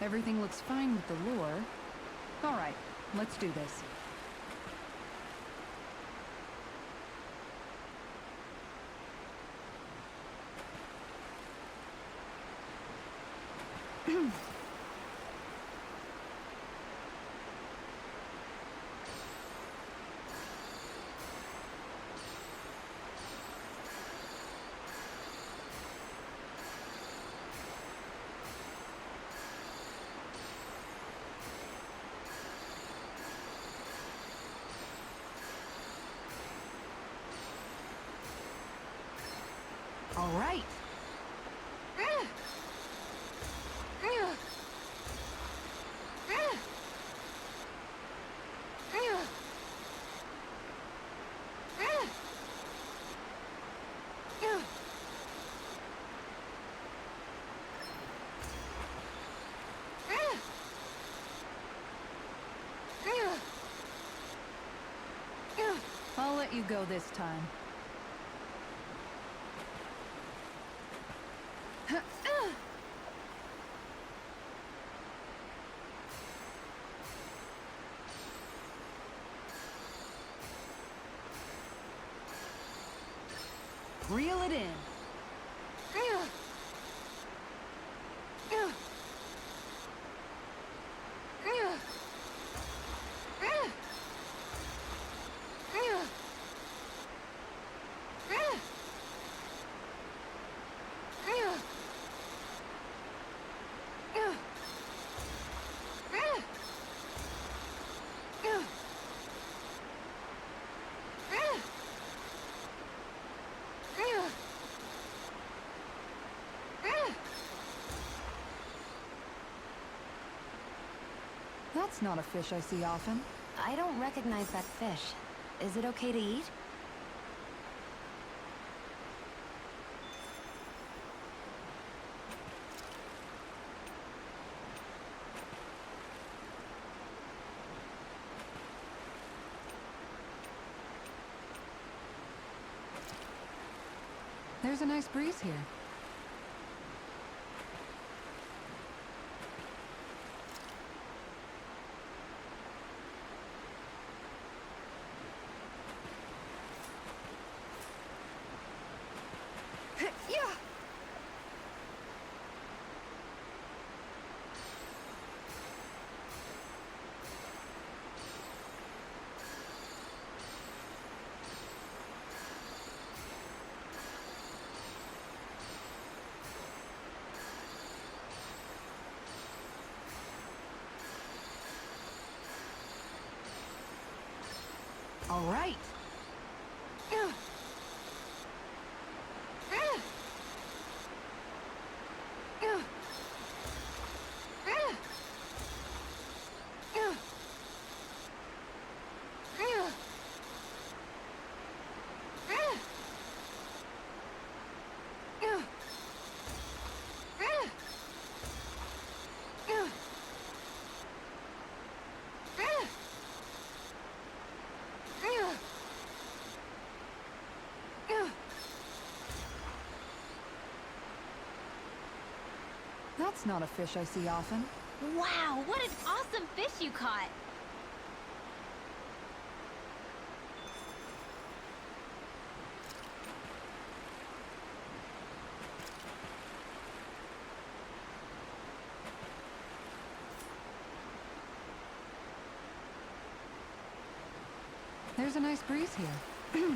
Everything looks fine with the lure. Alright, let's do this. All right. I'll let you go this time. Reel it in. That's not a fish I see often. I don't recognize that fish. Is it okay to eat? There's a nice breeze here. All right. That's not a fish I see often. Wow, what an awesome fish you caught! There's a nice breeze here.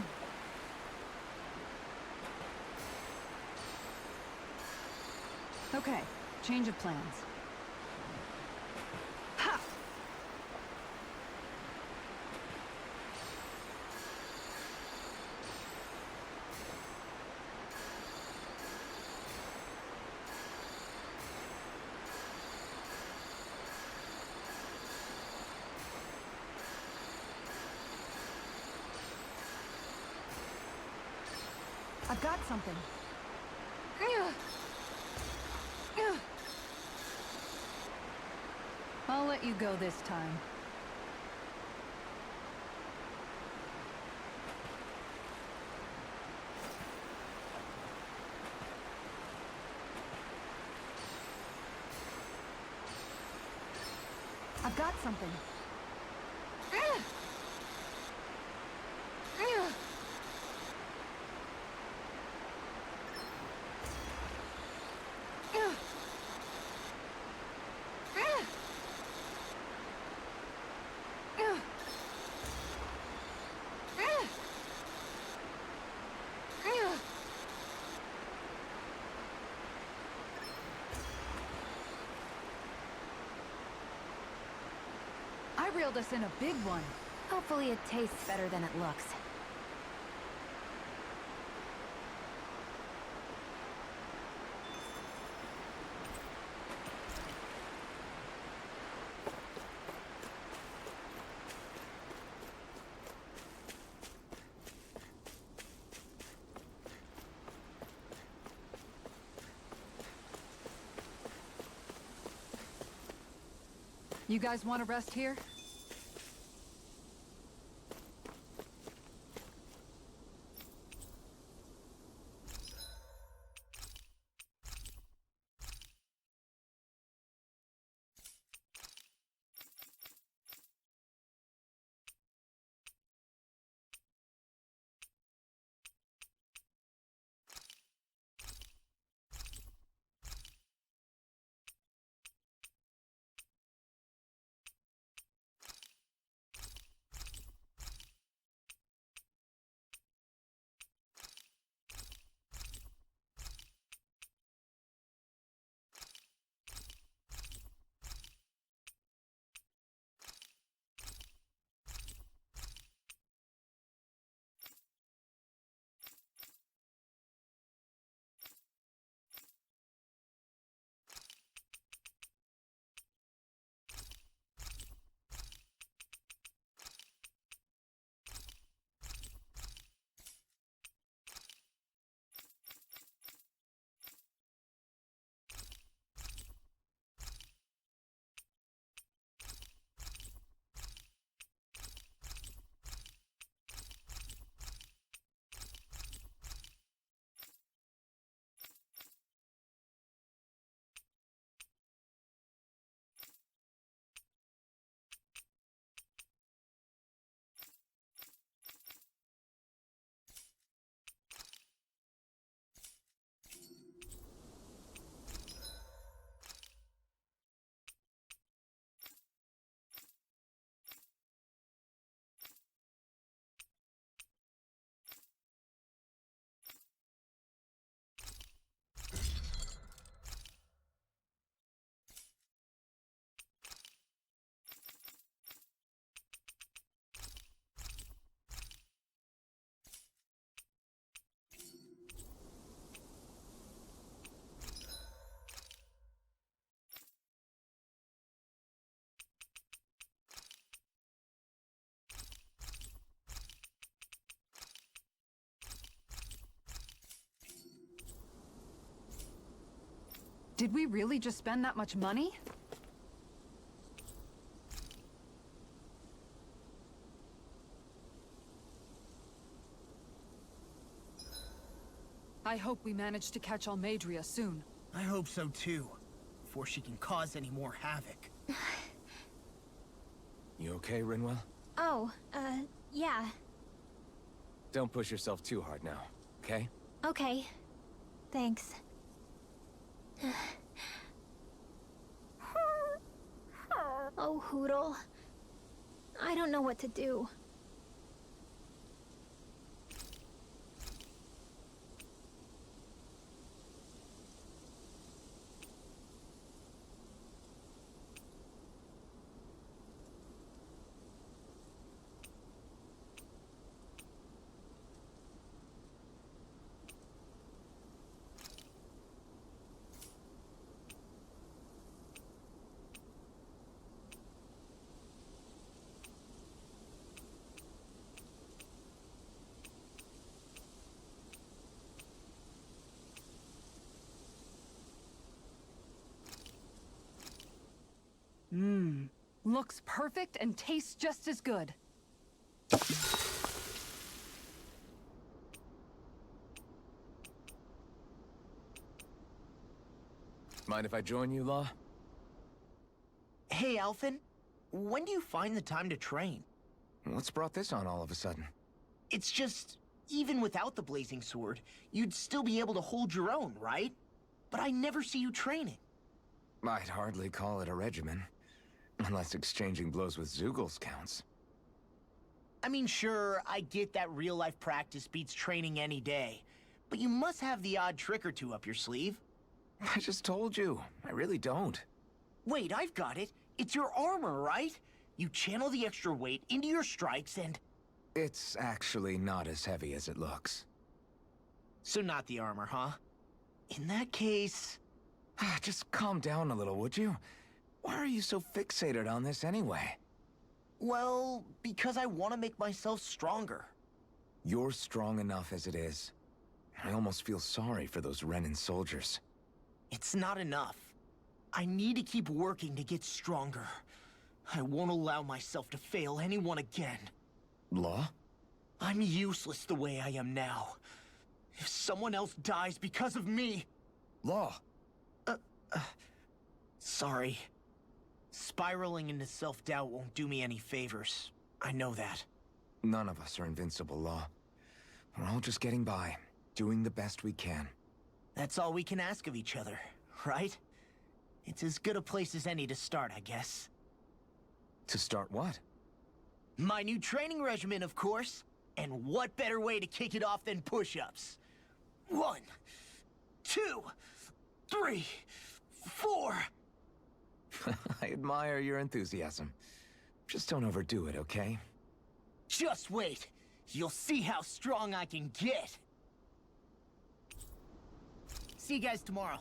Okay, change of plans. Ha! I've got something. I'll let you go this time. got something. I reeled us in a big one. Hopefully it tastes better than it looks. You guys want to rest here? Did we really just spend that much money? I hope we manage to catch Almadria soon. I hope so too, before she can cause any more havoc. You okay, Rinwell? Oh, yeah. Don't push yourself too hard now, okay? Okay. Thanks. Oh, Hootle. I don't know what to do. Looks perfect and tastes just as good. Mind if I join you, Law? Hey, Alphen. when do you find the time to train? What's brought this on all of a sudden? It's just, even without the Blazing Sword, you'd still be able to hold your own, right? But I never see you training. I'd hardly call it a regimen. Unless exchanging blows with Zeugles counts. I mean, sure, I get that real-life practice beats training any day. But you must have the odd trick or two up your sleeve. I just told you. I really don't. Wait, I've got it. It's your armor, right? You channel the extra weight into your strikes and... It's actually not as heavy as it looks. So not the armor, huh? In that case... Just calm down a little, would you? Why are you so fixated on this anyway? Well, because I want to make myself stronger. You're strong enough as it is. I almost feel sorry for those Renan soldiers. It's not enough. I need to keep working to get stronger. I won't allow myself to fail anyone again. Law? I'm useless the way I am now. If someone else dies because of me... Law! Sorry. Spiraling into self-doubt won't do me any favors. I know that. None of us are invincible, Law. We're all just getting by, doing the best we can. That's all we can ask of each other, right? It's as good a place as any to start, I guess. To start what? My new training regimen, of course. And what better way to kick it off than push-ups? 1, 2, 3, 4... I admire your enthusiasm. Just don't overdo it, okay? Just wait. You'll see how strong I can get. See you guys tomorrow.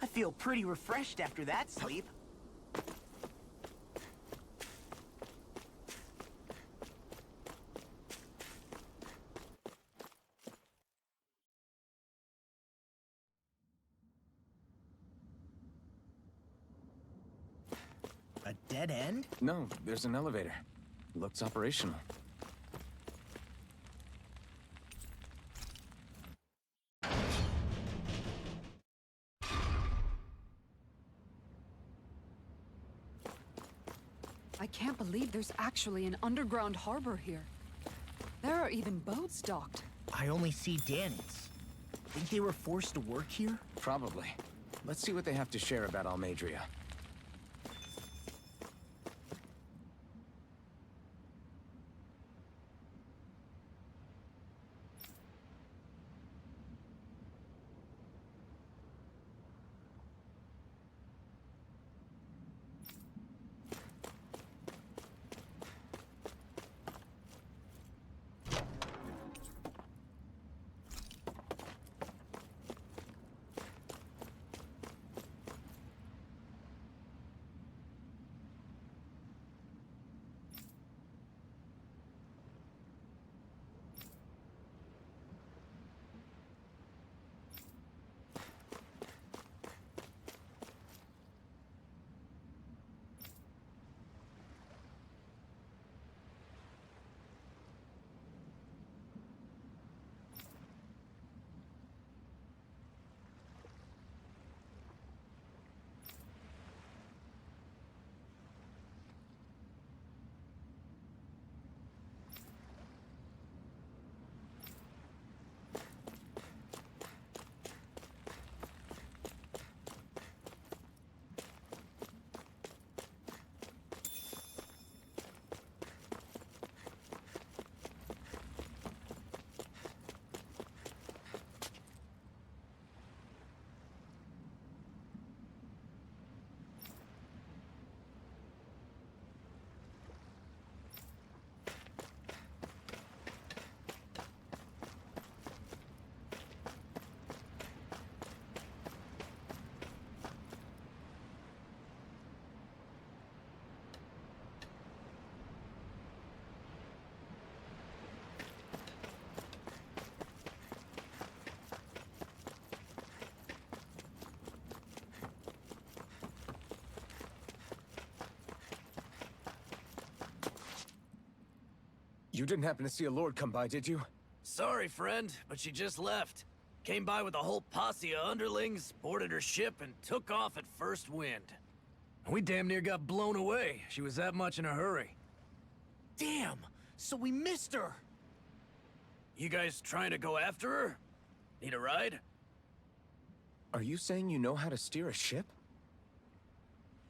I feel pretty refreshed after that sleep. A dead end? No, there's an elevator. Looks operational. I can't believe there's actually an underground harbor here. There are even boats docked. I only see Daniels. Think they were forced to work here? Probably. Let's see what they have to share about Almadria. You didn't happen to see a lord come by, did you? Sorry, friend, but she just left. Came by with a whole posse of underlings, boarded her ship, and took off at first wind. We damn near got blown away. She was that much in a hurry. Damn! So we missed her! You guys trying to go after her? Need a ride? Are you saying you know how to steer a ship?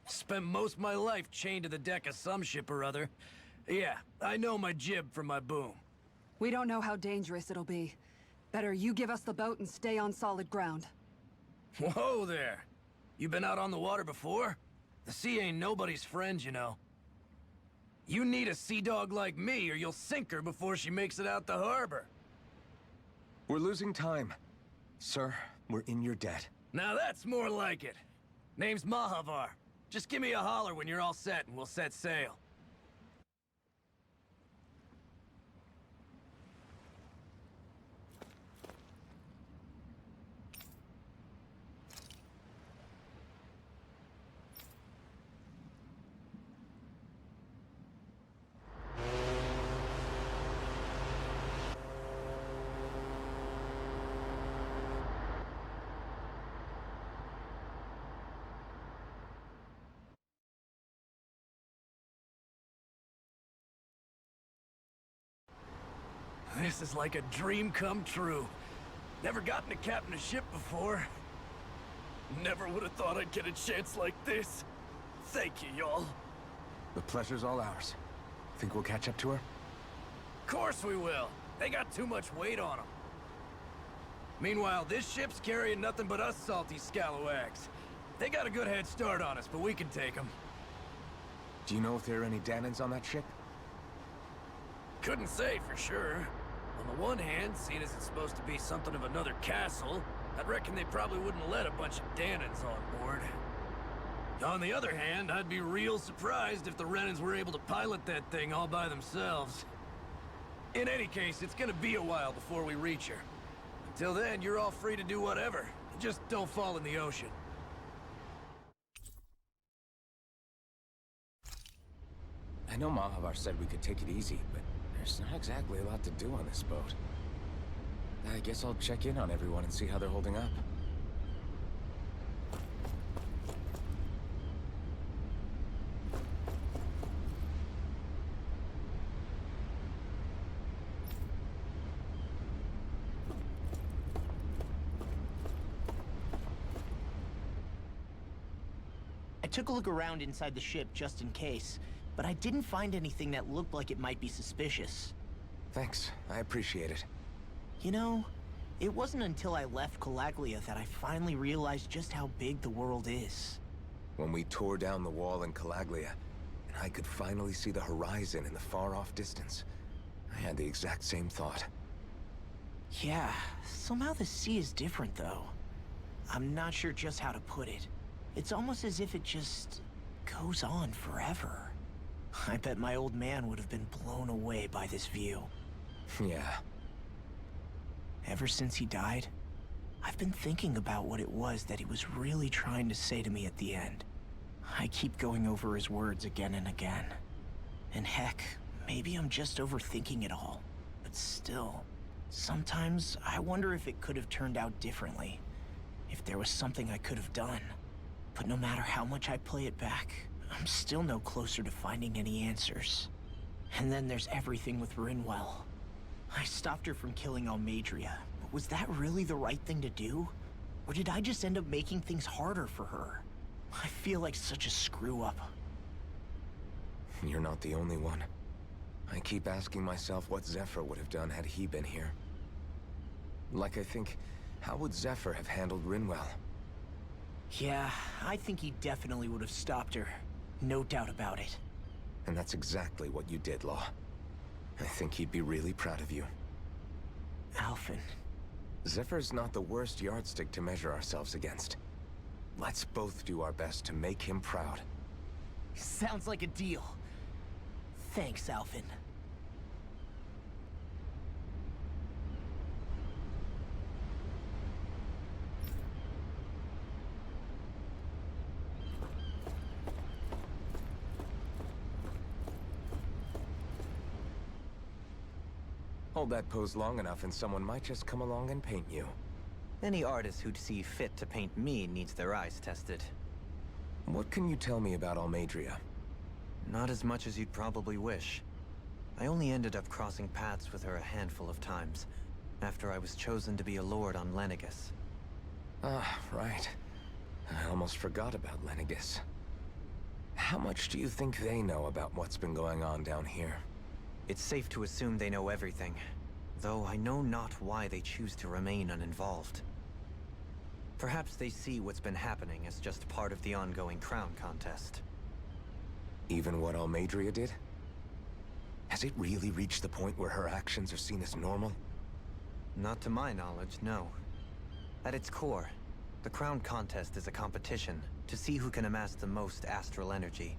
Spent most of my life chained to the deck of some ship or other. Yeah, I know my jib from my boom. We don't know how dangerous it'll be. Better you give us the boat and stay on solid ground. Whoa there! You been out on the water before? The sea ain't nobody's friend, you know. You need a sea dog like me, or you'll sink her before she makes it out the harbor. We're losing time. Sir, we're in your debt. Now that's more like it. Name's Mahavar. Just give me a holler when you're all set and we'll set sail. This is like a dream come true. Never gotten to captain a ship before. Never would have thought I'd get a chance like this. Thank you, y'all. The pleasure's all ours. Think we'll catch up to her? Course we will. They got too much weight on them. Meanwhile, this ship's carrying nothing but us salty scalawags. They got a good head start on us, but we can take them. Do you know if there are any Danans on that ship? Couldn't say for sure. On the one hand, seeing as it's supposed to be something of another castle, I'd reckon they probably wouldn't let a bunch of Danans on board. On the other hand, I'd be real surprised if the Renans were able to pilot that thing all by themselves. In any case, it's gonna be a while before we reach her. Until then, you're all free to do whatever. Just don't fall in the ocean. I know Mahavar said we could take it easy, but there's not exactly a lot to do on this boat. I guess I'll check in on everyone and see how they're holding up. I took a look around inside the ship just in case, but I didn't find anything that looked like it might be suspicious. Thanks, I appreciate it. You know, it wasn't until I left Calaglia that I finally realized just how big the world is. When we tore down the wall in Calaglia, and I could finally see the horizon in the far-off distance, I had the exact same thought. Yeah, somehow the sea is different though. I'm not sure just how to put it. It's almost as if it just goes on forever. I bet my old man would have been blown away by this view. Yeah. Ever since he died, I've been thinking about what it was that he was really trying to say to me at the end. I keep going over his words again and again. And heck, maybe I'm just overthinking it all. But still, sometimes I wonder if it could have turned out differently. If there was something I could have done. But no matter how much I play it back, I'm still no closer to finding any answers. And then there's everything with Rinwell. I stopped her from killing Almadria, but was that really the right thing to do? Or did I just end up making things harder for her? I feel like such a screw-up. You're not the only one. I keep asking myself what Zephyr would have done had he been here. Like I think, how would Zephyr have handled Rinwell? Yeah, I think he definitely would have stopped her. No doubt about it. And that's exactly what you did, Law. I think he'd be really proud of you. Alphen. Zephyr's not the worst yardstick to measure ourselves against. Let's both do our best to make him proud. Sounds like a deal. Thanks, Alphen. Hold that pose long enough and someone might just come along and paint you. Any artist who'd see fit to paint me needs their eyes tested. What can you tell me about Almadria? Not as much as you'd probably wish. I only ended up crossing paths with her a handful of times, after I was chosen to be a lord on Lenegus. Ah, right. I almost forgot about Lenegus. How much do you think they know about what's been going on down here? It's safe to assume they know everything, though I know not why they choose to remain uninvolved. Perhaps they see what's been happening as just part of the ongoing crown contest. Even what Almadria did? Has it really reached the point where her actions are seen as normal? Not to my knowledge, no. At its core, the crown contest is a competition to see who can amass the most astral energy.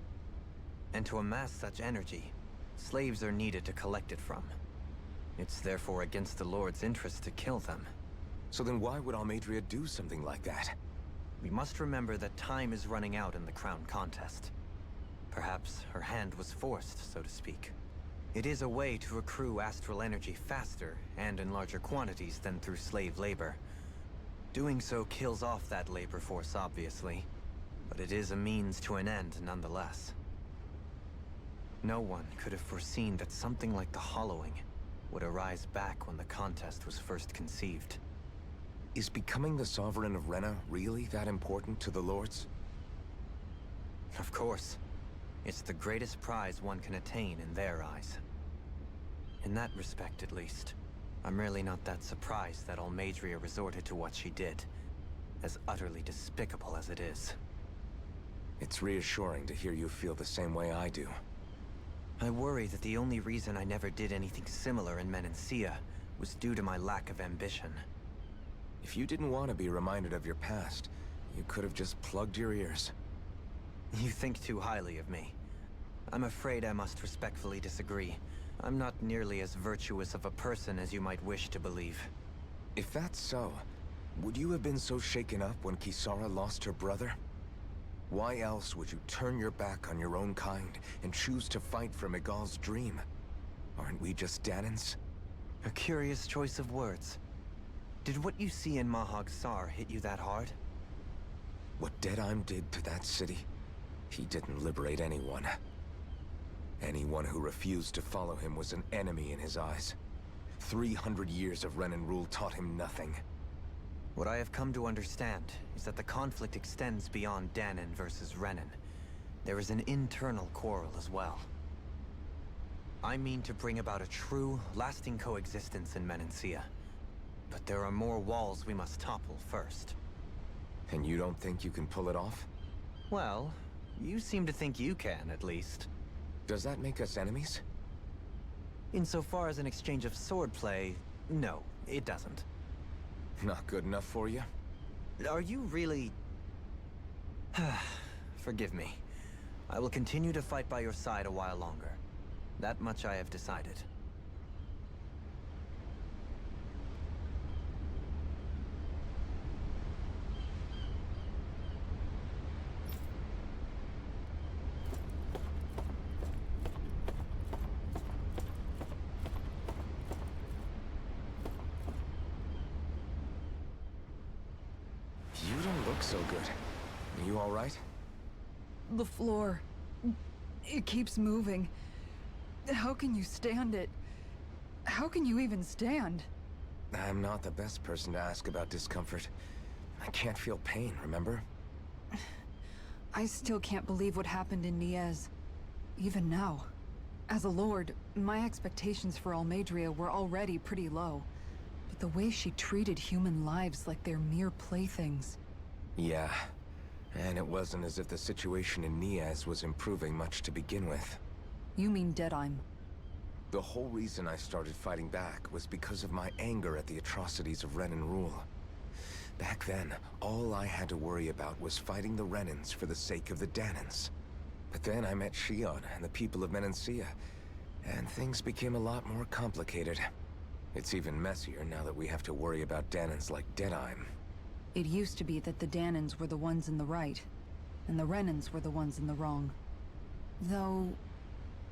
And to amass such energy, slaves are needed to collect it from. It's therefore against the Lord's interest to kill them. So then why would Almadria do something like that? We must remember that time is running out in the crown contest. Perhaps her hand was forced, so to speak. It is a way to accrue astral energy faster and in larger quantities than through slave labor. Doing so kills off that labor force, obviously, but it is a means to an end nonetheless. No one could have foreseen that something like the Hollowing would arise back when the contest was first conceived. Is becoming the Sovereign of Rena really that important to the Lords? Of course. It's the greatest prize one can attain in their eyes. In that respect, at least, I'm really not that surprised that Almadria resorted to what she did, as utterly despicable as it is. It's reassuring to hear you feel the same way I do. I worry that the only reason I never did anything similar in Menancia was due to my lack of ambition. If you didn't want to be reminded of your past, you could have just plugged your ears. You think too highly of me. I'm afraid I must respectfully disagree. I'm not nearly as virtuous of a person as you might wish to believe. If that's so, would you have been so shaken up when Kisara lost her brother? Why else would you turn your back on your own kind and choose to fight for Miguel's dream? Aren't we just Danans? A curious choice of words. Did what you see in Mahag Saar hit you that hard? What Deadheim did to that city? He didn't liberate anyone. Anyone who refused to follow him was an enemy in his eyes. 300 years of Renan rule taught him nothing. What I have come to understand is that the conflict extends beyond Danan versus Renan. There is an internal quarrel as well. I mean to bring about a true, lasting coexistence in Menancia. But there are more walls we must topple first. And you don't think you can pull it off? Well, you seem to think you can, at least. Does that make us enemies? Insofar as an exchange of swordplay, no, it doesn't. Not good enough for you? Are you really... Forgive me. I will continue to fight by your side a while longer. That much I have decided. You don't look so good. Are you all right? The floor. It keeps moving. How can you stand it? How can you even stand? I'm not the best person to ask about discomfort. I can't feel pain, remember? I still can't believe what happened in Niez. Even now. As a lord, my expectations for Almadria were already pretty low. But the way she treated human lives like they're mere playthings. Yeah. And it wasn't as if the situation in Niaz was improving much to begin with. You mean Deadheim? The whole reason I started fighting back was because of my anger at the atrocities of Renan rule. Back then, all I had to worry about was fighting the Renans for the sake of the Danans. But then I met Shion and the people of Menancia, and things became a lot more complicated. It's even messier now that we have to worry about Danans like Deadheim. It used to be that the Danans were the ones in the right, and the Renans were the ones in the wrong. Though,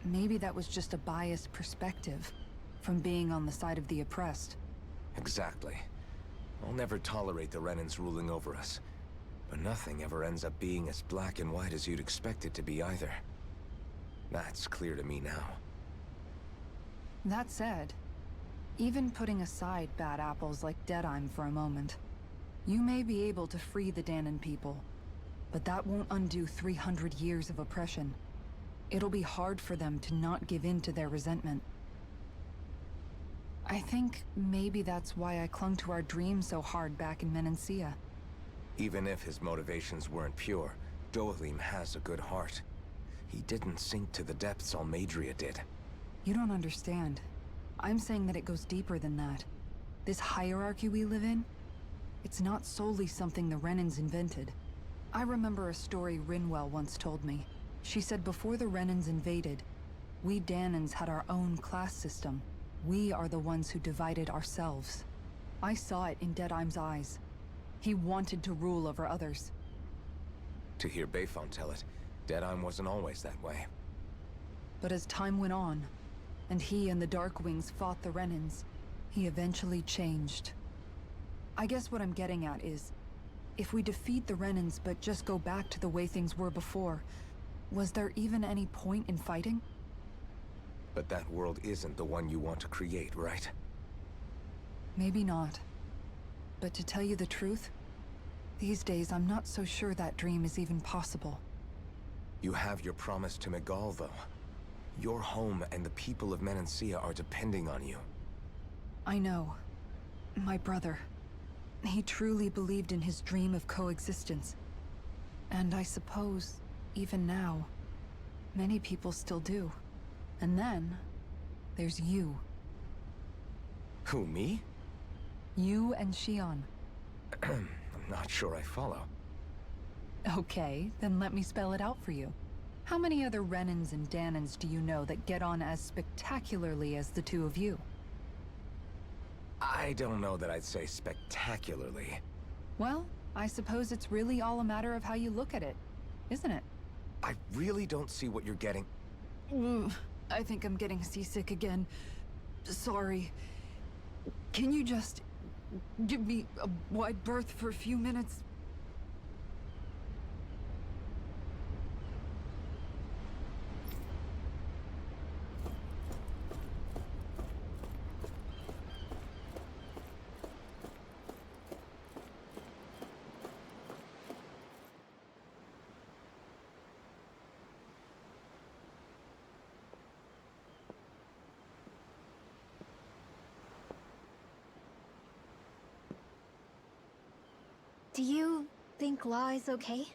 maybe that was just a biased perspective. from being on the side of the oppressed. Exactly. I'll never tolerate the Renans ruling over us. But nothing ever ends up being as black and white as you'd expect it to be either. That's clear to me now. That said, even putting aside bad apples like Deadheim for a moment, you may be able to free the Danon people, but that won't undo 300 years of oppression. It'll be hard for them to not give in to their resentment. I think maybe that's why I clung to our dream so hard back in Menancia. Even if his motivations weren't pure, Dohalim has a good heart. He didn't sink to the depths Almadria did. You don't understand. I'm saying that it goes deeper than that. This hierarchy we live in, it's not solely something the Renans invented. I remember a story Rinwell once told me. She said before the Renans invaded, we Danons had our own class system. We are the ones who divided ourselves. I saw it in Deadheim's eyes. He wanted to rule over others. To hear Bayfon tell it, Deadheim wasn't always that way. But as time went on, and he and the Darkwings fought the Renans, he eventually changed. I guess what I'm getting at is, if we defeat the Renans but just go back to the way things were before, was there even any point in fighting? But that world isn't the one you want to create, right? Maybe not. But to tell you the truth, these days I'm not so sure that dream is even possible. You have your promise to Megal, though. Your home and the people of Menancia are depending on you. I know. My brother. He truly believed in his dream of coexistence. And I suppose, even now, many people still do. And then, there's you. Who, me? You and Shion. I'm not sure I follow. Okay, then let me spell it out for you. How many other Renans and Danons do you know that get on as spectacularly as the two of you? I don't know that I'd say spectacularly. Well, I suppose it's really all a matter of how you look at it, isn't it? I really don't see what you're getting. I think I'm getting seasick again. Sorry. Can you just give me a wide berth for a few minutes? Do you think Law is okay?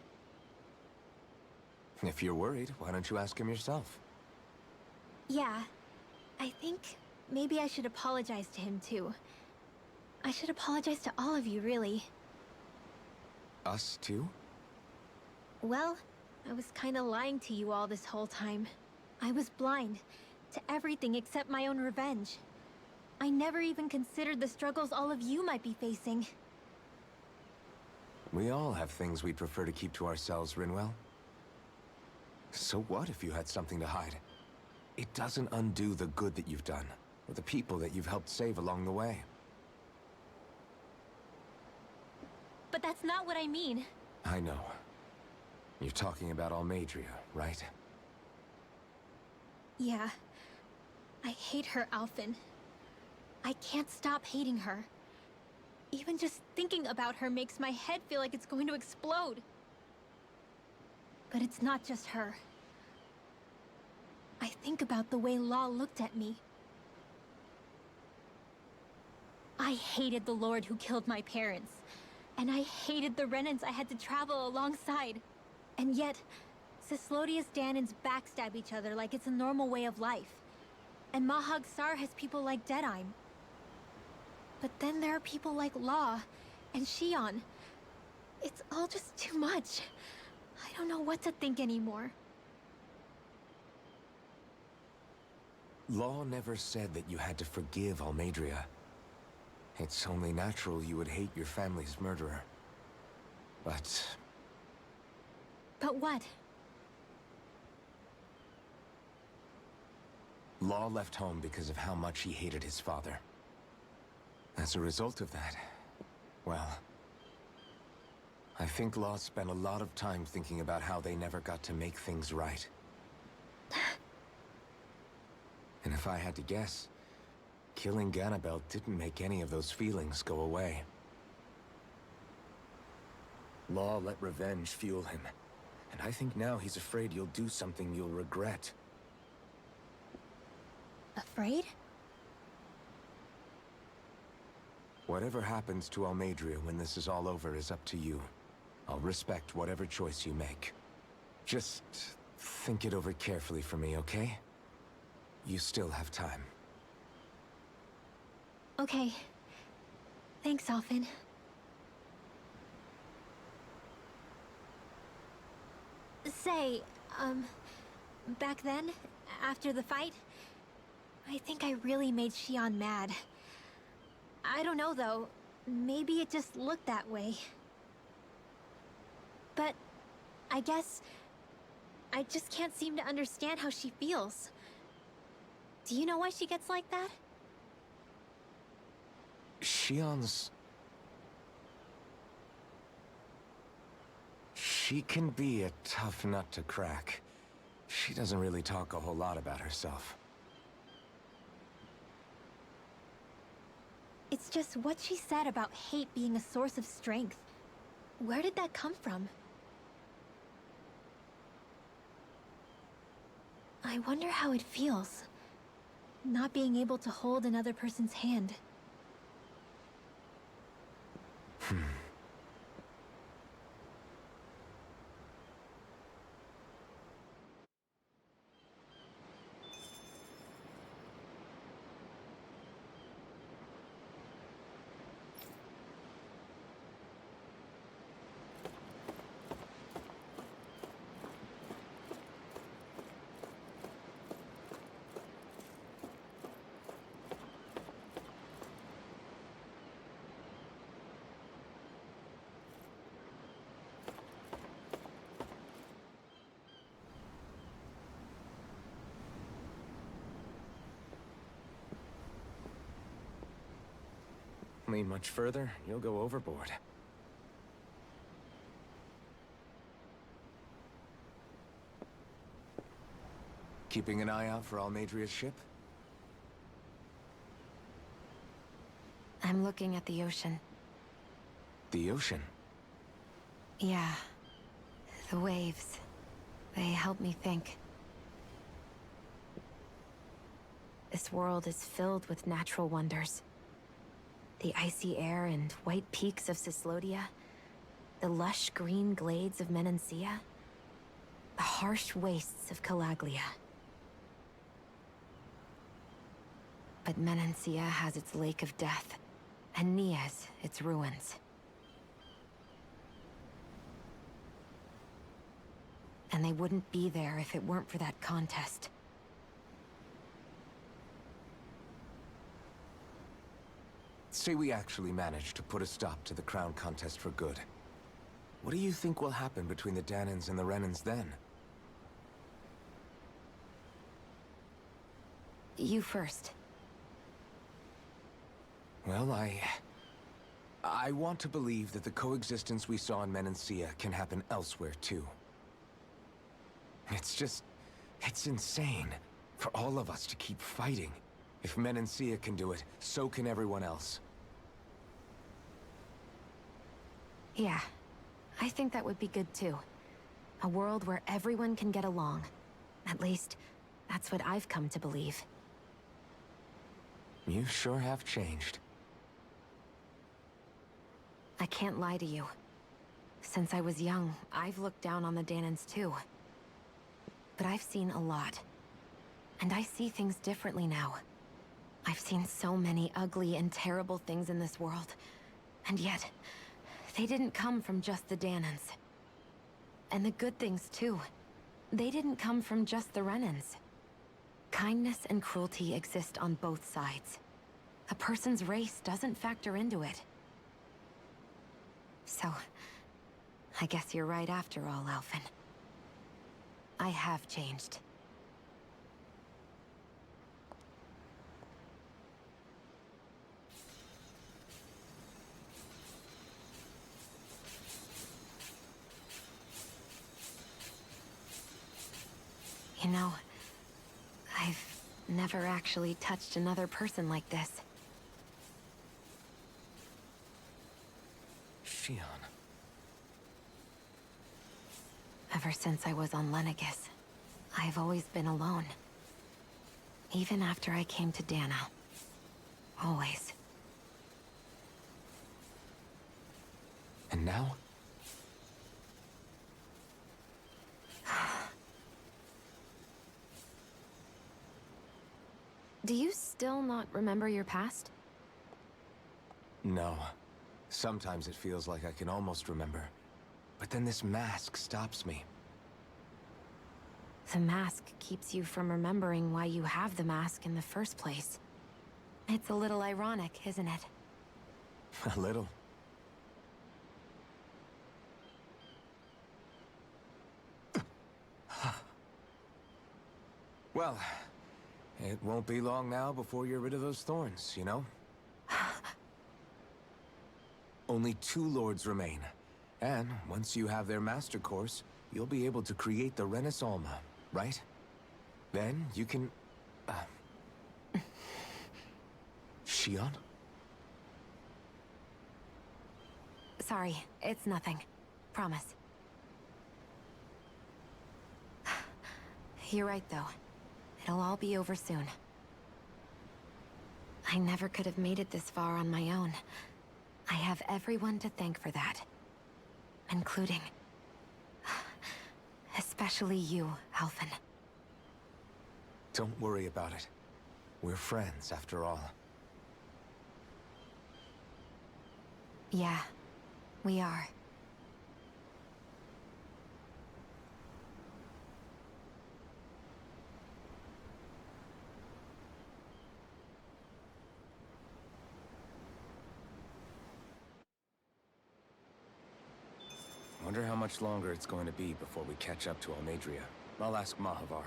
If you're worried, why don't you ask him yourself? Yeah. I think maybe I should apologize to him too. I should apologize to all of you, really. Us too? Well, I was kinda lying to you all this whole time. I was blind to everything except my own revenge. I never even considered the struggles all of you might be facing. We all have things we'd prefer to keep to ourselves, Rinwell. So what if you had something to hide? It doesn't undo the good that you've done, or the people that you've helped save along the way. But that's not what I mean. I know. You're talking about Almadria, right? Yeah. I hate her, Alphen. I can't stop hating her. Even just thinking about her makes my head feel like it's going to explode. But it's not just her. I think about the way Law looked at me. I hated the Lord who killed my parents. And I hated the Renans I had to travel alongside. And yet, Cislodius Danons backstab each other like it's a normal way of life. And Mahag Saar has people like Deadheim. But then there are people like Law and Shion. It's all just too much. I don't know what to think anymore. Law never said that you had to forgive Almadria. It's only natural you would hate your family's murderer. But But what? Law left home because of how much he hated his father. As a result of that, well, I think Law spent a lot of time thinking about how they never got to make things right. And if I had to guess, killing Ganabel didn't make any of those feelings go away. Law let revenge fuel him, and I think now he's afraid you'll do something you'll regret. Afraid? Whatever happens to Almadria when this is all over is up to you. I'll respect whatever choice you make. Just think it over carefully for me, okay? You still have time. Okay. Thanks, Alphen. Say, back then, after the fight, I think I really made Xion mad. I don't know, though. Maybe it just looked that way. But I guess I just can't seem to understand how she feels. Do you know why she gets like that? Shion's... She can be a tough nut to crack. She doesn't really talk a whole lot about herself. It's just what she said about hate being a source of strength. Where did that come from? I wonder how it feels, not being able to hold another person's hand. Lean much further, you'll go overboard. Keeping an eye out for Almadria's ship? I'm looking at the ocean. The ocean? Yeah. The waves. They help me think. This world is filled with natural wonders. The icy air and white peaks of Cislodia, the lush green glades of Menancia, the harsh wastes of Calaglia. But Menancia has its Lake of Death, and Nias its ruins. And they wouldn't be there if it weren't for that contest. Say we actually managed to put a stop to the crown contest for good. What do you think will happen between the Danans and the Renans then? You first. Well, I want to believe that the coexistence we saw in Menancia can happen elsewhere, too. It's insane for all of us to keep fighting. If Menancia can do it, so can everyone else. Yeah, I think that would be good too. A world where everyone can get along. At least, that's what I've come to believe. You sure have changed. I can't lie to you. Since I was young, I've looked down on the Danans too. But I've seen a lot. And I see things differently now. I've seen so many ugly and terrible things in this world. And yet, they didn't come from just the Danans. And the good things too. They didn't come from just the Renans. Kindness and cruelty exist on both sides. A person's race doesn't factor into it. So, I guess you're right after all, Alphen. I have changed. You know, I've never actually touched another person like this. Shion. Ever since I was on Lenegis, I've always been alone. Even after I came to Dana. Always. And now? Do you still not remember your past? No. Sometimes it feels like I can almost remember. But then this mask stops me. The mask keeps you from remembering why you have the mask in the first place. It's a little ironic, isn't it? A little. Well, it won't be long now before you're rid of those thorns, you know? Only 2 lords remain. And once you have their master course, you'll be able to create the Renis Alma, right? Then you can... Shion? Sorry, it's nothing. Promise. You're right, though. It'll all be over soon. I never could have made it this far on my own. I have everyone to thank for that. Including... especially you, Alphen. Don't worry about it. We're friends, after all. Yeah, we are. Wonder how much longer it's going to be before we catch up to Almadria. I'll ask Mahavar.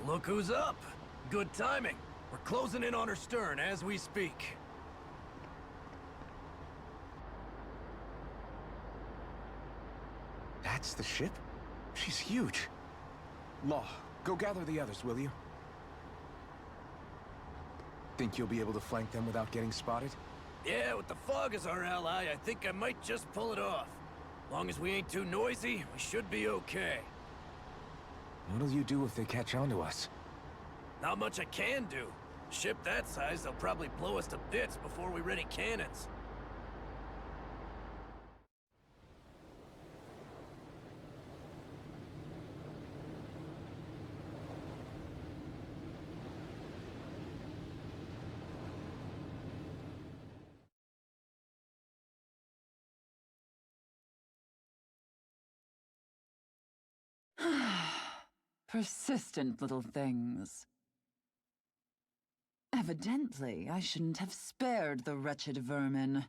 Look who's up! Good timing. We're closing in on her stern as we speak. That's the ship? She's huge. Law, go gather the others, will you? Think you'll be able to flank them without getting spotted? Yeah, with the fog as our ally, I think I might just pull it off. Long as we ain't too noisy, we should be okay. What'll you do if they catch on to us? Not much I can do. Ship that size, they'll probably blow us to bits before we ready cannons. Persistent little things. Evidently, I shouldn't have spared the wretched vermin.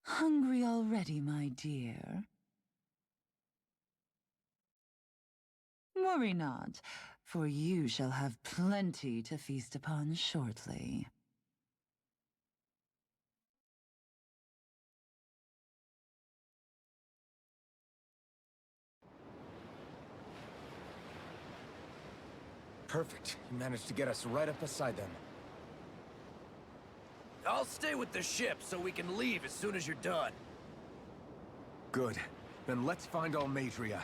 Hungry already, my dear? Worry not, for you shall have plenty to feast upon shortly. Perfect. You managed to get us right up beside them. I'll stay with the ship so we can leave as soon as you're done. Good. Then let's find Almadria.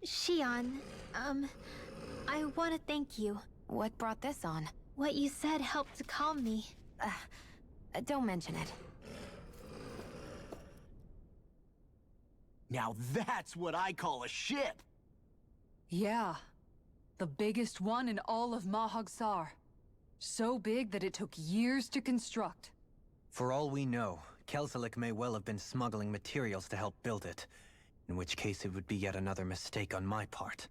Shion, I want to thank you. What brought this on? What you said helped to calm me. Don't mention it. Now that's what I call a ship! Yeah. The biggest one in all of Mahag Saar. So big that it took years to construct. For all we know, Kelselik may well have been smuggling materials to help build it. In which case it would be yet another mistake on my part.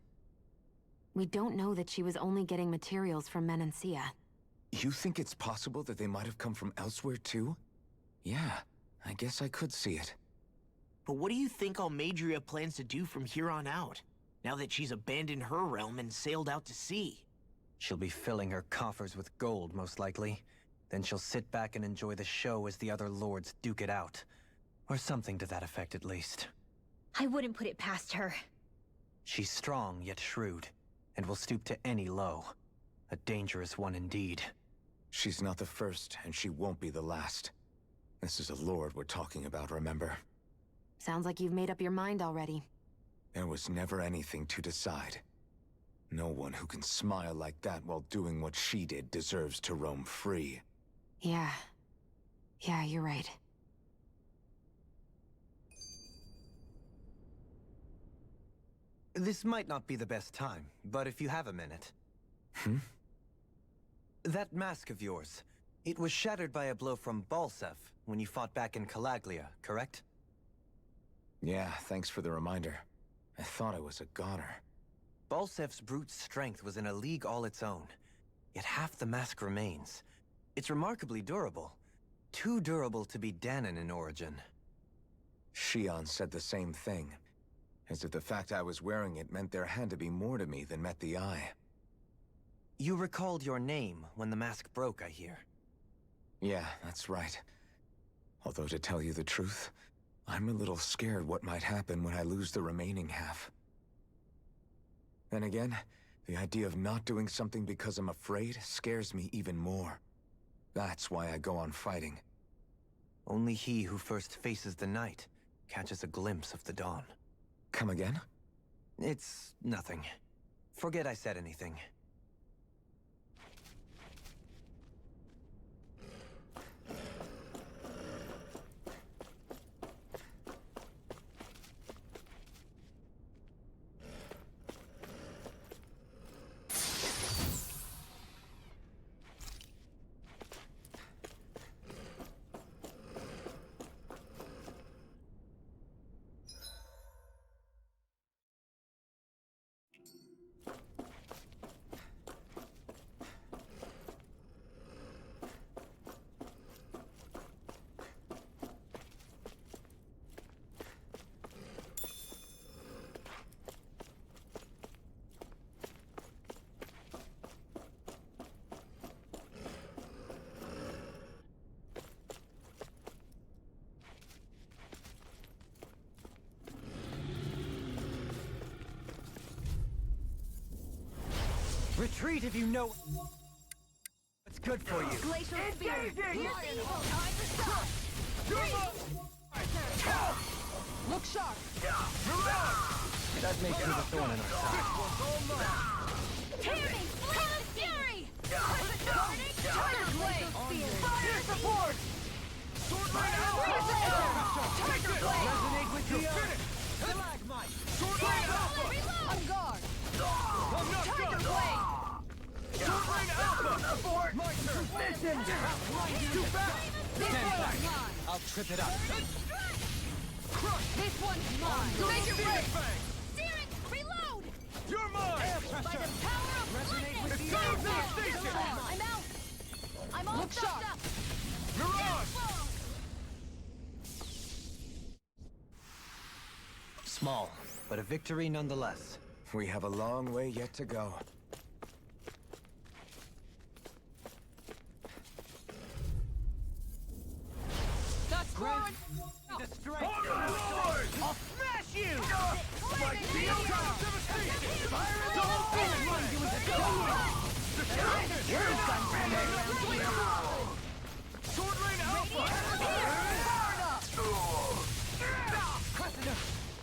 We don't know that she was only getting materials from Menancia. You think it's possible that they might have come from elsewhere too? Yeah, I guess I could see it. But what do you think Almadria plans to do from here on out, now that she's abandoned her realm and sailed out to sea? She'll be filling her coffers with gold, most likely. Then she'll sit back and enjoy the show as the other lords duke it out. Or something to that effect, at least. I wouldn't put it past her. She's strong, yet shrewd, and will stoop to any low. A dangerous one indeed. She's not the first, and she won't be the last. This is a lord we're talking about, remember? Sounds like you've made up your mind already. There was never anything to decide. No one who can smile like that while doing what she did deserves to roam free. Yeah, you're right. This might not be the best time, but if you have a minute... That mask of yours, it was shattered by a blow from Balsef when you fought back in Calaglia, correct? Yeah, thanks for the reminder. I thought I was a goner. Balsef's brute strength was in a league all its own, yet half the mask remains. It's remarkably durable. Too durable to be Danon in origin. Shion said the same thing. As if the fact I was wearing it meant there had to be more to me than met the eye. You recalled your name when the mask broke, I hear. Yeah, that's right. Although to tell you the truth, I'm a little scared what might happen when I lose the remaining half. Then again, the idea of not doing something because I'm afraid scares me even more. That's why I go on fighting. Only he who first faces the night catches a glimpse of the dawn. Come again? It's nothing. Forget I said anything. Retreat if you know what's good for you. Glacial Spear! Look sharp! That makes you the thorn in our side. Tyranny! Flame of Fury! Tiger Blade! Fire support! Sword Tiger Blade! Resonate with the stalagmite. Sword Blade Alpha! On guard! Tiger Blade! Sword Blade Alpha! Abort! My turn! Mission! Too fast! This Stand one's back. mine! I'll trip it up. This one's mine! Make it break! Searing You're mine! By the power of goodness! Eternal devastation! I'm out! I'm all Look stuffed sharp. up! Mirage! Small, but a victory nonetheless. We have a long way yet to go. That's forward! The strength! I'll smash you! My shield of devastation! Fire the whole Sword Rain Alpha!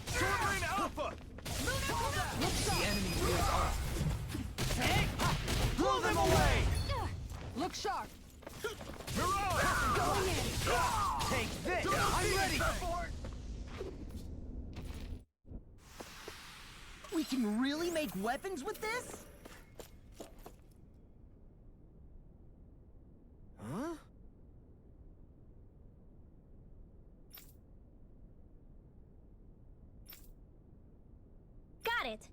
Sword Rain Alpha! The enemy wields art. Blow them away! Look sharp! Mirage! Take this! I'm ready! We can really make weapons with this? Huh? Got it!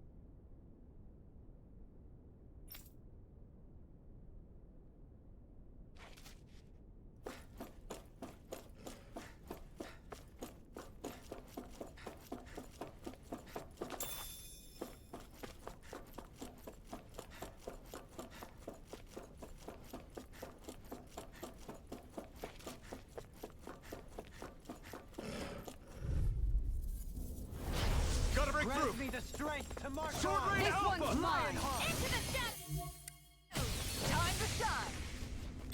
Gotta break through! Grant me the strength to march Sword on! Rain This Alpha! one's mine! Into the shadows! Time to shine!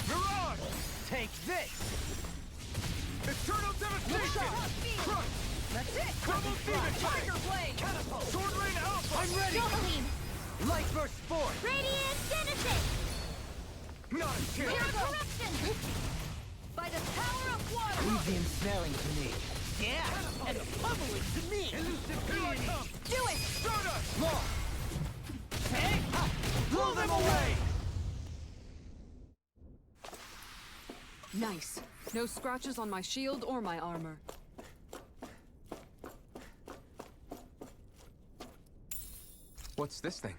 Mirage! Take this! Eternal devastation! Crush! That's it! Double demon! Tiger blade! Catapult! Sword Rain Alpha! I'm ready! Jokeline! Light burst forth! Radiant Genesis! Not a chance! Mirror corruption! By the power of water! Leave the ensnaring to me. Yeah, and the pummeling to me! Elusive deity! Do it! Stardust! Law! Blow them away! Nice. No scratches on my shield or my armor. What's this thing?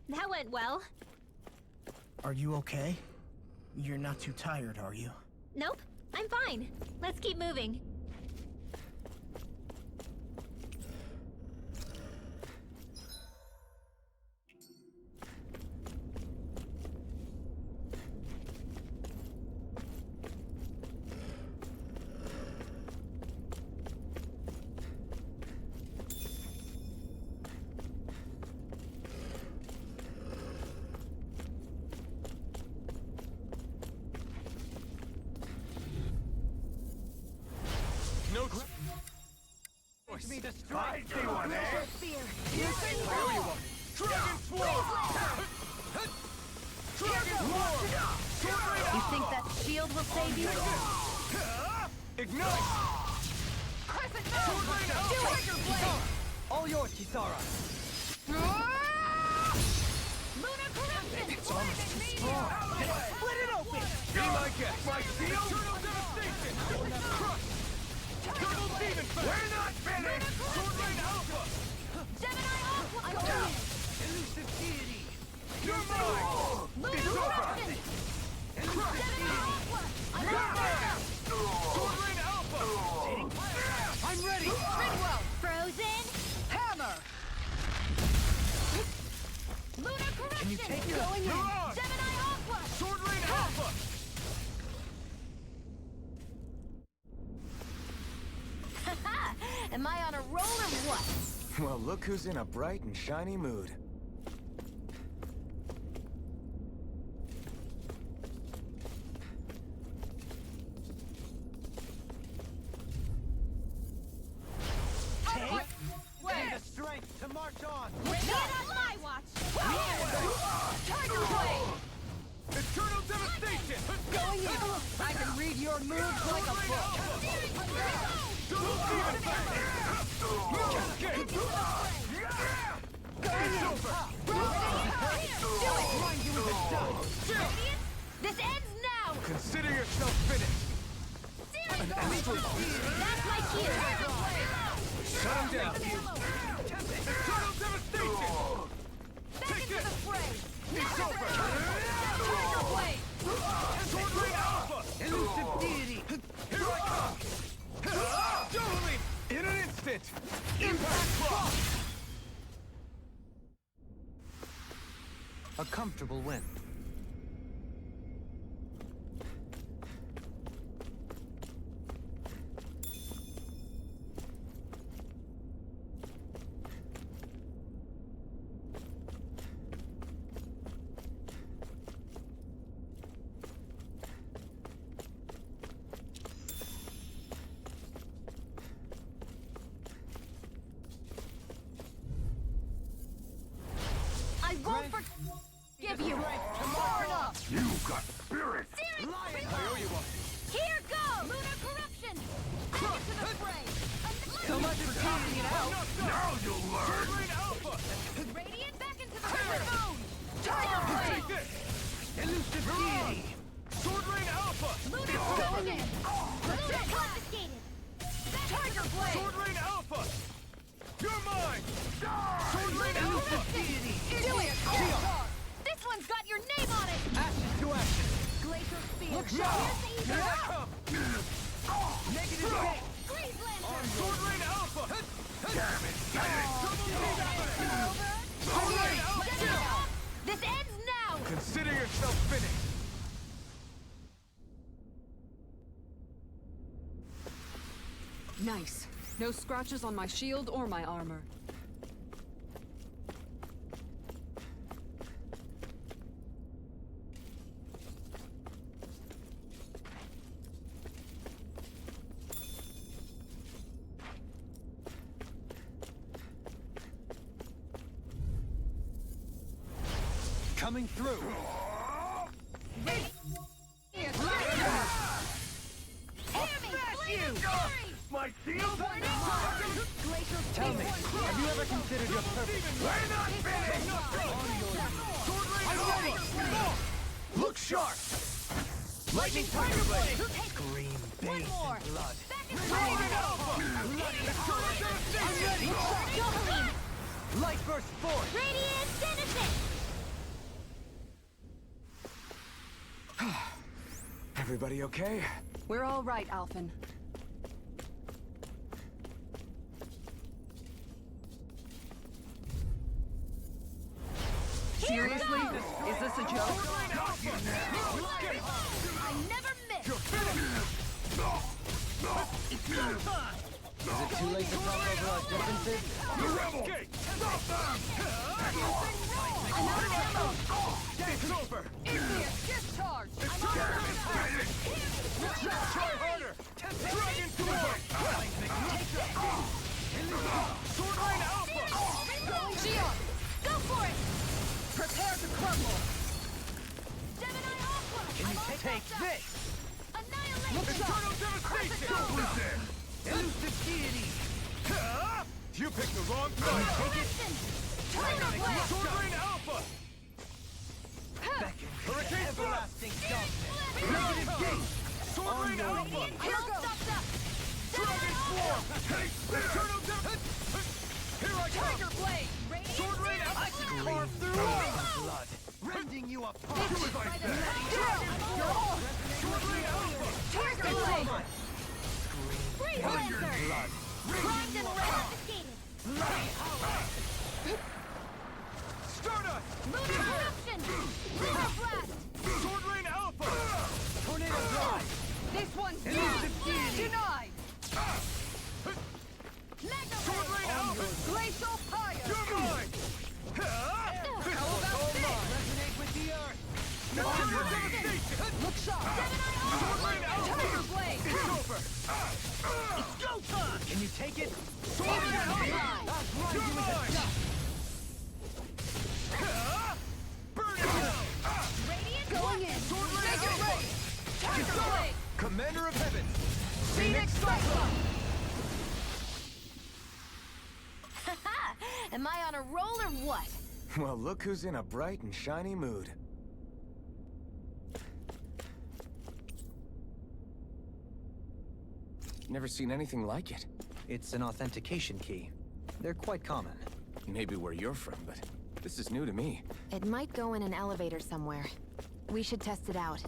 That went well. Are you okay? You're not too tired, are you? Nope, I'm fine. Let's keep moving. No Me the strength! one, eh? Dragon Swarm! Dragon Swarm! You think that shield will save you? Ignite! Sword Rain Alpha! All yours, Kisara! Lunar corruption! It's almost too strong! Split it open! Be my guest! My shield! Eternal devastation! Crush! Double demon! We're not finished! Sword Rain Alpha! Gemini Aqua! I'm going! Elusive deity! You're mine! Lunar It's over! corruption! Gemini Aqua! I'm out! Sword Rain Alpha! I'm ready! Ridwell! Frozen! Hammer! Lunar corruption! Can you take it? Going in! Mirage! Gemini Aqua! Sword Rain Alpha! Haha! Am I on a roll or what? Well, look who's in a bright and shiny mood. Be the strength to march on! Not on my watch! Tiger blade! Eternal devastation! Going in! I can read your moves like a book! Double demon! Cascade! This ends now! Consider yourself finished. That's my cue! Shut him down. Eternal devastation. Back into the fray! It's over. Tiger blade! Sword Rain Alpha. Elusive deity. Here I come. Dueling in an instant. Impact block. A comfortable win. I won't forgive you! Far enough! You got spirit. Here goes! Lunar corruption! Back into the fray! So much for teasing it out. Now you'll learn. Sword Rain Alpha. Radiant back into the river moon! Tiger Take blade! this. Elusive deity. Sword Rain Alpha. Lunar going in! Lunar confiscated! Tiger blade! Sword Rain Alpha. You're mine. Sword Rain Alpha. Do it! This one's got your name on it! Ashes to ashes. Glacial spear! Look Here's sharp. the Here evil! I come. Negative gate. Freeze lantern! Sword Rain Alpha. Damn it. Sword Rain Alpha! This ends now! Consider yourself finished. Nice. No scratches on my shield or my armor. Coming through. My shield? Tell me, have you ever considered your purpose? We're not finished! Sword Rain Alpha! Look sharp! Lightning Tiger Blade! Scream base and blood. Sword Rain Alpha! Eternal devastation! Light burst forth. Radiant Denison! Everybody okay? We're all right, Alphen. Seriously? Is this a joke? I never miss! Is it too late to talk over our differences? The Rebel! Stop them! I'm out of ammo! It's over! Discharge! Try harder! Dragon Sword! Sword Rain Alpha! Geon! Go for it! Prepare to crumble! Gemini Aqua! Can you take this? Annihilation! Eternal devastation! Elusive deity. You picked the wrong side! Corruption! Tiger blade! Sword Rain Alpha! Hurricane Everlasting darkness. Negative gate! Sword Rain Alpha! Here goes! Dragon Swarm! Eternal devastation! Here I come! Tiger blade! Sword Rain Alpha! Carve through blood, rending you apart. Do as I say! Sword Rain Alpha! Tiger blade! Freeze lantern! Primed and confiscated! Stardust! Lunar eruption! Lunar blast! Sword Rain Alpha! Tornado drive. This one's Elusive deity! denied! Magna Sword Rain Alpha! Glacial fire! You're mine! This one's all mine! Resonate with the earth. Eternal devastation! Look sharp! Sword Rain Alpha! Tiger blade! It's over! It's go time. Can you take it? Sword Rain Alpha! You're mine! Burn it down! Radiant Going in! Sword Rain Take it Alpha! ready! Tiger blade! Commander of Heaven! Phoenix Cyclone! Am I on a roll or what? Well, look who's in a bright and shiny mood. Never seen anything like it. It's an authentication key. They're quite common. Maybe where you're from, but this is new to me. It might go in an elevator somewhere. We should test it out.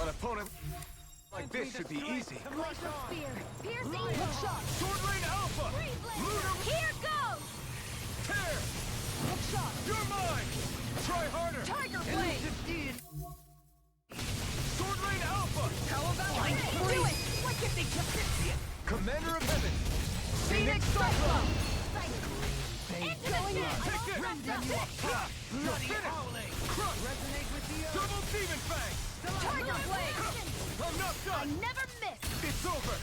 An opponent like this should be easy. Glacial Spear! Piercing! Hook shot! Sword Rain Alpha! Lunar Here goes! Tear! Hook shot! You're mine! Try harder! Tiger Blade! Sword Rain Alpha! How about do it! What if they just Commander of Heaven! Phoenix Cyclone! Take this! Bloody howling! Crush! Resonate with the Double Demon Fang! Tiger Blade! I'm not I done! never miss! It's over!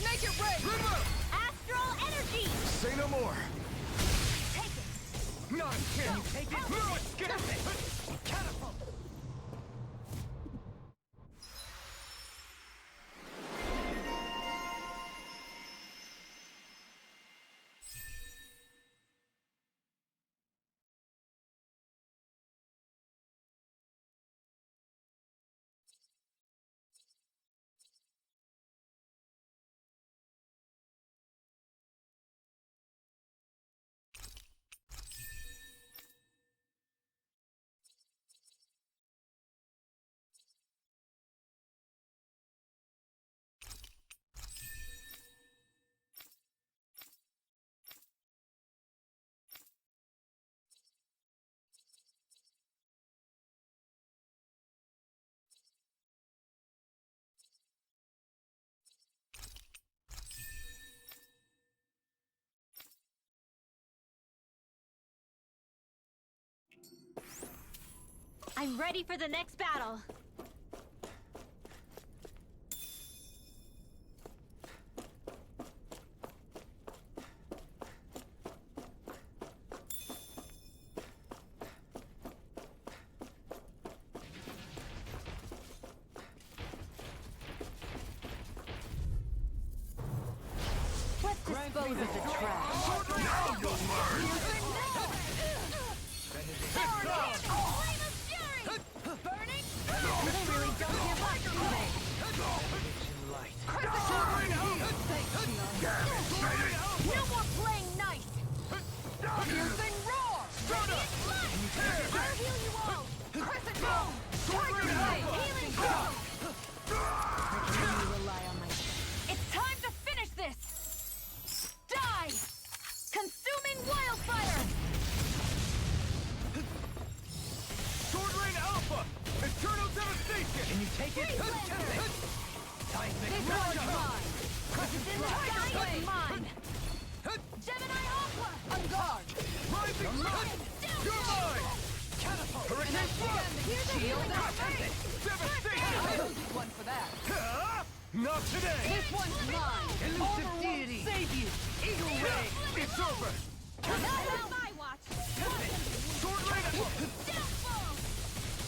Make it rain! Remember! Astral energy! Say no more! Take it! Not a chance! Take it! No escape! Catapult! I'm ready for the next battle. Let's dispose of the trash. Now you'll learn! Burning? They really don't give up, do they? No more playing nice! Piercing roar! I'll heal you all! Crescent Moon! Tiger Blade! Healing Crown! I can only rely on my... It's time to finish this! Die! Consuming wildfire! Sword Rain Alpha! Eternal devastation! Can you take it? This one's mine! Tiger Blade! Mine! Gemini Aqua! On guard! Rising Sun! You're mine! Catapult! Hurricane Flood! Shield and Fate! Devastation! One for that! Not today! This one's mine! Elusive deity! Save you! Eagle Ray! It's over! Not on my watch! Sword Rain Alpha! Downfall!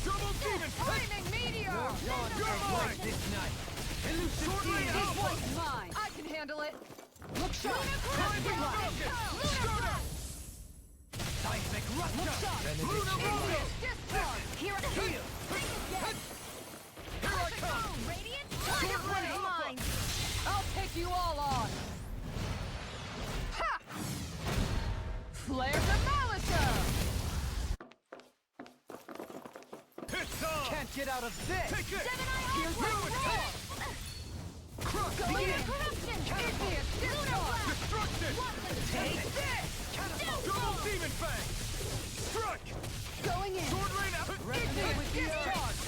Double Demon! Flaming Meteor! You're mine! This night! Elusive Sword Rain deity! Alpha! Mine! I can handle it! Look sharp! Climbing Rocket! Shooter! Seismic Look rupture! sharp! Lunar Rocket! Dismount! take you all on! Ha! Flare the Malisa! It's on! Can't get out of this! Take it! Here's ruin! Go in! Corruption! Igneous discharge! Destruction! Take this! Double demon fang! Strike! Going in! Sword rain out! Igneous discharge!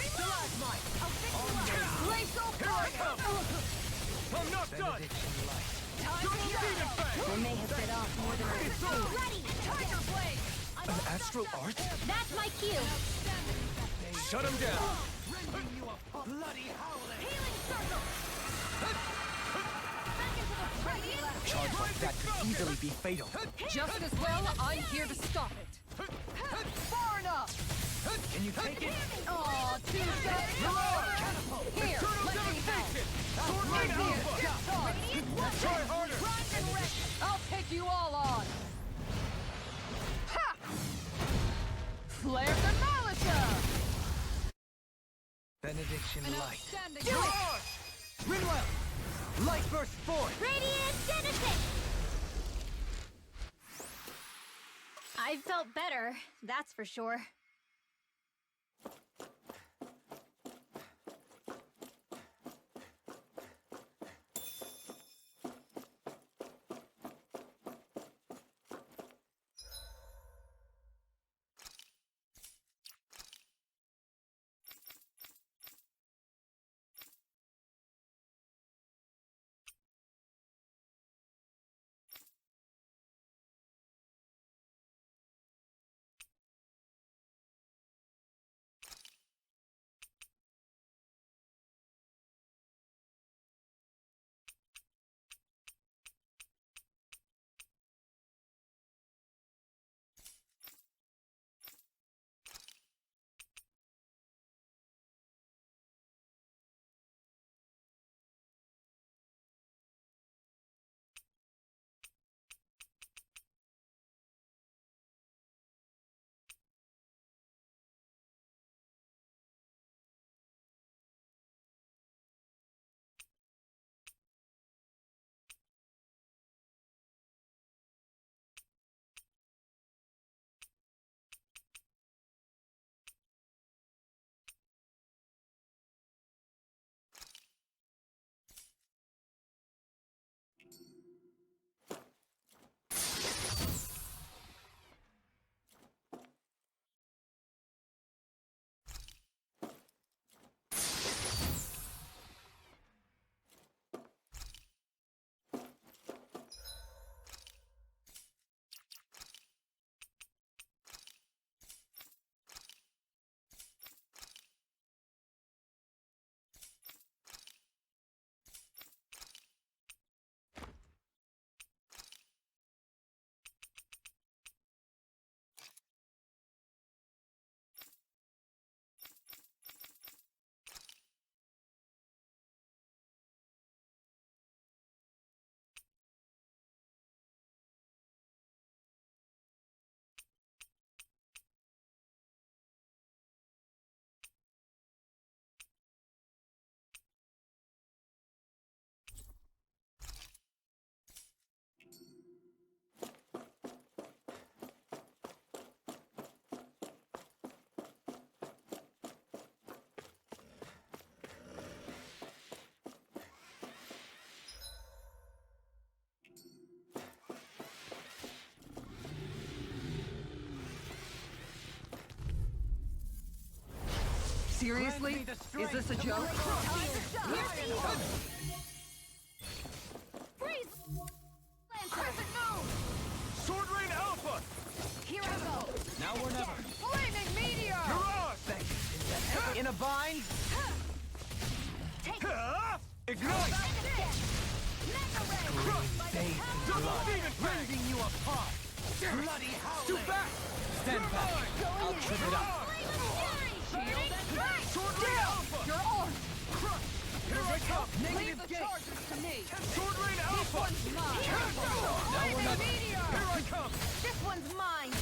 Glacial Here I come! I'm not done! Double demon fang! We may have bit off more than I It's on! ready! Tiger Blade! An astral art? That's my cue! Shut him down! Bloody howling! Healing circle! Charge like that could easily be fatal. Just as well, I'm here to stop it. Far enough! Can you take it? Aw, two shots! Here, let me help! Sword rain Igneous alpha! discharge! Try harder! I'll take you all on! Ha! Flare the Malisa! Benediction An light. outstanding... Rinwell! Light burst forth! Radiant Genesis! I felt better, that's for sure. Seriously? Is this a joke? Freeze! Crescent moon! Sword rain alpha! Here I go! Now or never. Flaming meteor! Mirage! In a bind? Ignite! Double demon fang! Rending you apart! Bloody howling! Too back! Stand back! I'll trip it up! Sword rain alpha! Your arm! Here I come! Leave the charges to me! Sword rain alpha! One's mine! Flaming meteor! Here I come! This one's mine!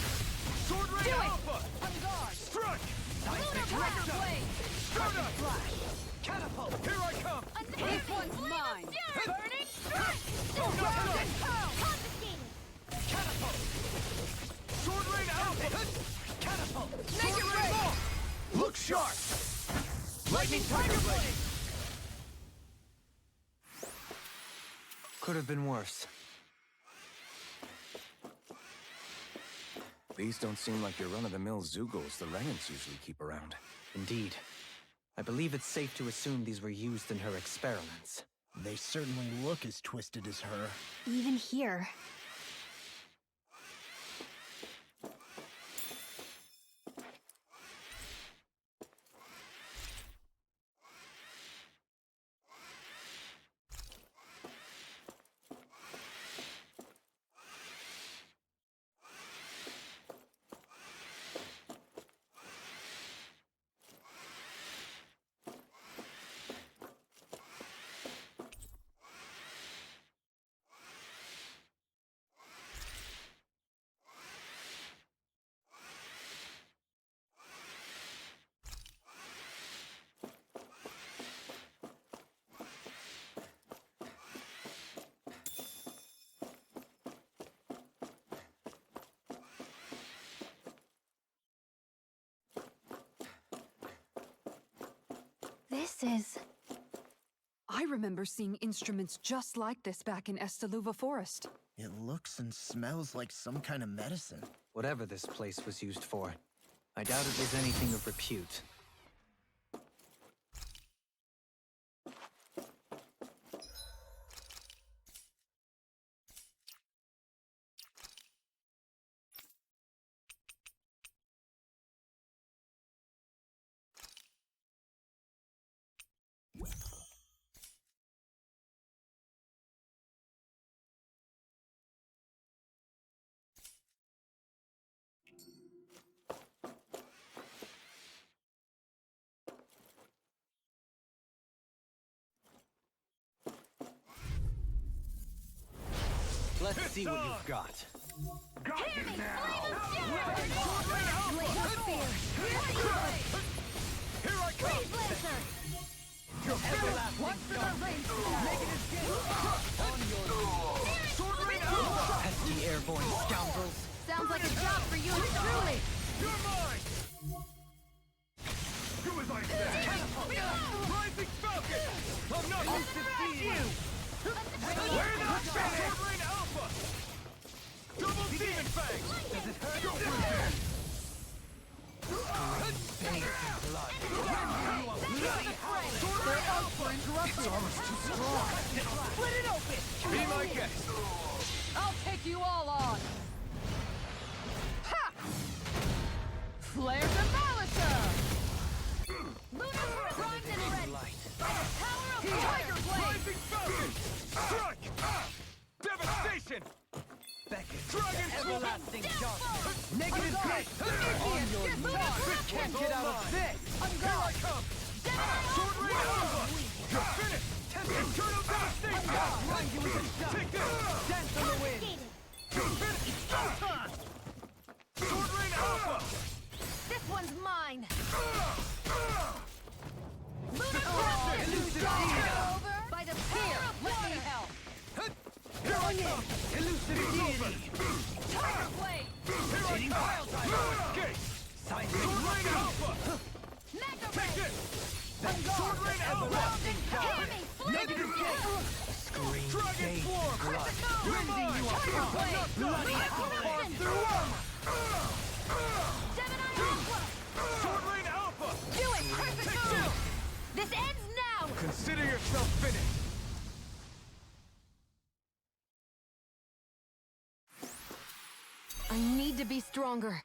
Sword rain alpha! On guard! Strike! Tiger Blade! Stardust! Catapult! Here I come! This one's mine! Burning Blazing Tiger Blade! Could have been worse. These don't seem like your run-of-the-mill Zeugles the Renans usually keep around. Indeed. I believe it's safe to assume these were used in her experiments. They certainly look as twisted as her. Even here. This is... I remember seeing instruments just like this back in Estaluva Forest. It looks and smells like some kind of medicine. Whatever this place was used for, I doubt it was anything of repute. Let's see what you've got. Hear me! Here I come! Your everlasting Sword Rain Alpha! Pesky airborne scoundrels! Sounds like a job for you and truly! You're mine! Do as I say! Rising Falcon! I'm not used to seeing you! We're not finished! Sword Rain Alpha! Double Demon Fang! Does it hurt? Go for it! Blood. Sword Rain Alpha! It's almost too strong! Split it open! Be my guest! I'll take you all on! Ha! Flare Demolisher! Lunar primed and ready! By the power of Tiger Blade! Rising Falcon! Strike! Devastation! Dragon Everlasting Sword! jump! Negative grit! On your mark! Can't get out of this! Here I come! Sword Rain Alpha! You're finished! Eternal Devastation! Grind you into dust! Take this! Dance on the wind! You're finished! It's showtime! Sword Rain Alpha! This one's mine! Elusive Over by the power of water! Here I come! Elusive deity! Tiger Blade! Here I come! No escape! Sword Rain Alpha! Mega Take Ray! this! Sword Rain Alpha! Hear me! Negative gate! Scream Dragon fade Form! blood! Raising you up! Tiger Blade! Bloody Farm through armor! Gemini Aqua! Sword Rain Alpha! Do it! Perfect Take move! this! This ends now! Consider yourself finished! I need to be stronger.